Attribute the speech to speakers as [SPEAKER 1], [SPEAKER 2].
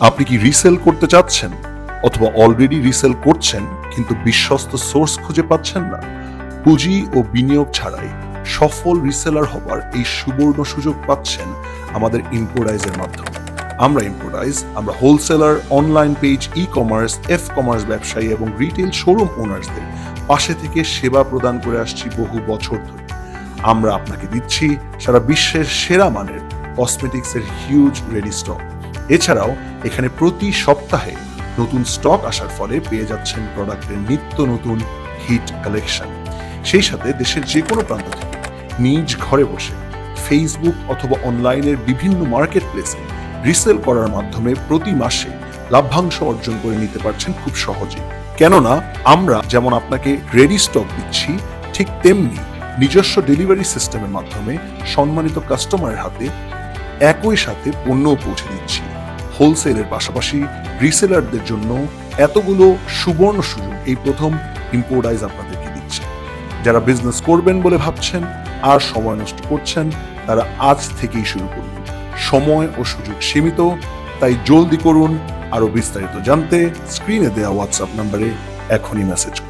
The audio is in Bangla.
[SPEAKER 1] আপনি কি রিসেল করতে চাচ্ছেন অথবা অলরেডি রিসেল করছেন কিন্তু বিশ্বস্ত সোর্স খুঁজে পাচ্ছেন না? পুঁজি ও বিনিয়োগ ছাড়াই সফল রিসেলার হবার এই সুবর্ণ সুযোগ পাচ্ছেন আমাদের ইম্পোর্টাইজের মাধ্যমে। আমরা wholesaler, online page, e commerce, commerce ব্যবসায়ী এবং রিটেল শোরুম ওনার্সদের পাশে থেকে সেবা প্রদান করে আসছি বহু বছর ধরে। আমরা আপনাকে দিচ্ছি সারা বিশ্বের সেরা মানের কসমেটিক্সের হিউজ রেডি স্টক। এছাড়াও এখানে প্রতি সপ্তাহে নতুন স্টক আসার ফলে পেয়ে যাচ্ছেন প্রোডাক্টের নিত্য নতুন হিট কালেকশন। সেই সাথে দেশের যে কোনো প্রান্ত থেকে নিজ ঘরে বসে ফেসবুক অথবা অনলাইনের বিভিন্ন মার্কেট প্লেসে রিসেল করার মাধ্যমে প্রতি মাসে লাভ্যাংশ অর্জন করে নিতে পারছেন খুব সহজেই। কেননা আমরা যেমন আপনাকে রেডি স্টক দিচ্ছি, ঠিক তেমনি নিজস্ব ডেলিভারি সিস্টেমের মাধ্যমে সম্মানিত কাস্টমারের হাতে একই সাথে পণ্যও পৌঁছে দিচ্ছি। হোলসেলের পাশাপাশি রিসেলারদের জন্য এতগুলো সুবর্ণ সুযোগ এই প্রথম ইম্পোর্টাইজ আপনাদেরকে দিচ্ছে। যারা বিজনেস করবেন বলে ভাবছেন আর সময় নষ্ট করছেন, তারা আজ থেকেই শুরু করুন। সময় ও সুযোগ সীমিত, তাই জলদি করুন। আরো বিস্তারিত জানতে স্ক্রিনে দেওয়া হোয়াটসঅ্যাপ নম্বরে এখনই মেসেজ করুন।